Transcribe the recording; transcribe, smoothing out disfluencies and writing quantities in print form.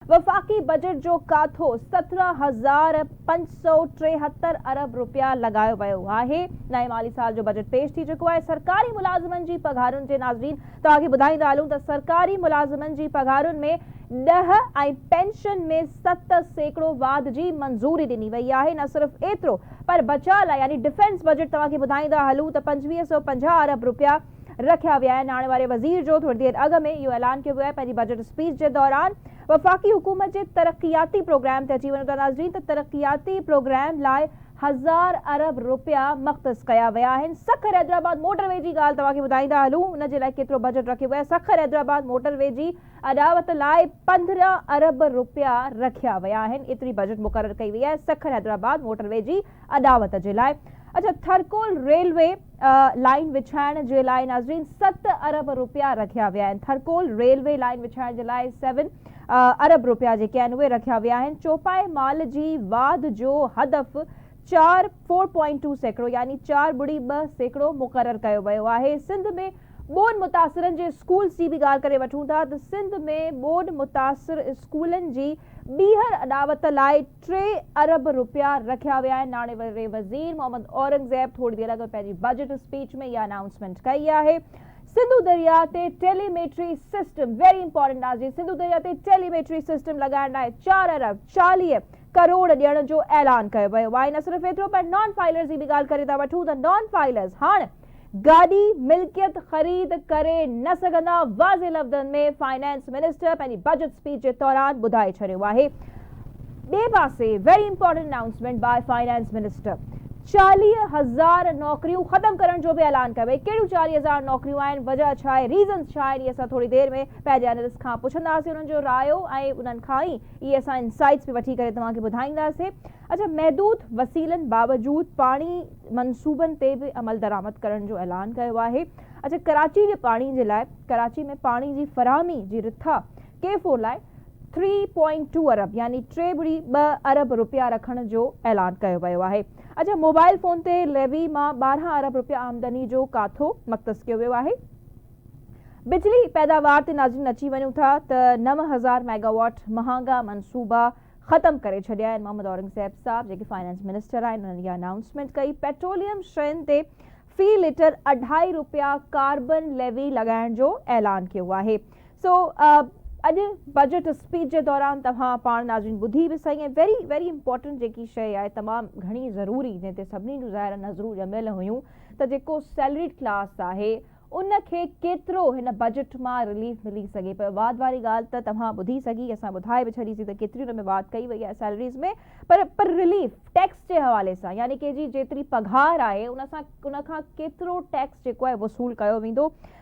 वफाकी बजट जो काथो 17,573 अरब रुपया लगायो वियो आहे। नए माली साल जो बजट पेश थी चुको है। सरकारी मुलाज़िमनि जी पघारुनि जे नाज़रीन तव्हांखे ॿुधाईंदा हलूं त सरकारी मुलाज़िमनि जी पघारुनि में 10 ऐं पेंशन में 7% वाध जी मंज़ूरी ॾिनी वई आहे। न सिर्फ़ एतिरो पर बचाव लाइ यानी डिफेंस बजट तव्हांखे ॿुधाईंदा हलूं त 2550 अरब रुपया रखिया विया आहिनि। हाणे वारे वज़ीर जो थोड़ी देर अॻु में इहो ऐलान कयो वियो आहे पंहिंजी बजट स्पीच जे दौरान। वफाकी हुकूमत जे तरक़ियाती प्रोग्राम ते अची वञो था नाज़रीन त तरक़ियाती प्रोग्राम लाइ 1000 अरब रुपया मख़्तस कया विया आहिनि। सखर हैदराबाद मोटरवे जी ॻाल्हि तव्हांखे ॿुधाईंदा हलूं, उन जे लाइ केतिरो बजट रखियो वियो आहे। सखर हैदराबाद मोटरवे जी अॾावत लाइ 15 अरब रुपया रखिया विया आहिनि। एतिरी बजट मुक़रर कई वई आहे सखर हैदराबाद मोटरवे जी अॾावत जे लाइ। अच्छा, थरकोल रेलवे लाइन विछाइण जे लाइ नाज़रीन 7 अरब रुपया रखिया विया आहिनि। थरकोल रेलवे लाइन विछाइण जे लाइ 7 अरब रुपया जेके आहिनि उहे रखिया विया आहिनि। चौपाई माल जी वाध जो हदफ़ 4.2% यानी 4.2% मुक़रर कयो वियो आहे। सिंध में ॿोॾि मुतासिरनि जे स्कूल्स जी बि ॻाल्हि करे वठूं था त सिंध में ॿोॾि मुतासिर स्कूलनि जी ॿीहर अॾावत लाइ 3 अरब रुपया रखिया विया आहिनि। हाणे वारे वज़ीर मोहम्मद औरंगज़ेब थोड़ी देर अॻु पंहिंजी बजट स्पीच में इहा अनाउंसमेंट कई आहे। सिंधु दरिया ते टेलीमेट्री सिस्टम वेरी इंपॉर्टेंट नाज़रीन, सिंधु दरिया ते टेलीमेट्री सिस्टम लॻाइण लाइ 4 अरब 40 करोड़ ॾियण जो ऐलान कयो वियो आहे। न सिर्फ़ एतिरो पर नॉन फाइलर्स जी बि ॻाल्हि करे था वठूं त नॉन फाइलर्स हाणे गाॾी मिल्कियत ख़रीद करे न सघंदा। वाज़े लफ़्ज़नि में फाइनेंस मिनिस्टर पंहिंजी बजट स्पीच जे दौरान ॿुधाए छॾियो आहे। ॿिए पासे very important announcement by finance minister 40,000 नौकरियूं ख़त्म करण जो बि ऐलान कयो। कहिड़ियूं 40,000 नौकरियूं आहिनि, वजह छा आहे, रीज़न्स छा आहिनि, इहे असां थोड़ी देर में पंहिंजे एनालिस्ट खां पुछंदासीं उन्हनि जो रायो ऐं उन्हनि खां ई इहे असां इनसाइट्स बि वठी करे तव्हांखे ॿुधाईंदासीं। अच्छा, महदूद वसीलनि बावजूद पाणी मंसूबनि ते बि अमल दरामद करण जो ऐलान कयो आहे। अच्छा, कराची जे पाणी जे लाइ कराची में पाणी जी फ़राहमी जी रिथा केफ़ो लाइ 3.2 अरब यानी 3.2 अरब रुपया रखण जो ऐलान कयो वियो आहे। अच्छा, मोबाइल फोन ते लेवी मां 12 अरब रुपया आमदनी जो काथो मख़्तस कयो वियो आहे। बिजली पैदावार ते नाज़रीन अची वञूं था त 9000 मेगावाट महांगा मनसूबा ख़त्म करे छॾिया आहिनि। मोहम्मद औरंगज़ेब साहब जेके फाइनेंस मिनिस्टर आहिनि उन्हनि इहा अनाउंसमेंट कई। पेट्रोलियम शयुनि ते फ़ी लीटर 2.5 रुपया कार्बन लेवी लॻाइण जो ऐलान कयो आहे। अॼु बजट स्पीच जे दौरान तव्हां पाण नाज़रीन ॿुधी बि सही ऐं वेरी वेरी इंपॉर्टेंट जेकी शइ आहे तमामु घणी ज़रूरी जंहिं ते सभिनी जूं ज़ाहिर नज़रूं ॼमियल हुयूं त जेको सैलरीड क्लास आहे उनखे केतिरो हिन बजट मां रिलीफ मिली सघे पियो। वाद वारी ॻाल्हि त तव्हां ॿुधी सघी, असां ॿुधाए बि छॾीसीं त केतिरी हुन में वाद कई वई आहे सैलरीज़ में, पर रिलीफ टैक्स जे हवाले सां यानी कि जी जेतिरी पघार आहे उन खां केतिरो टैक्स जेको आहे वसूल कयो वेंदो।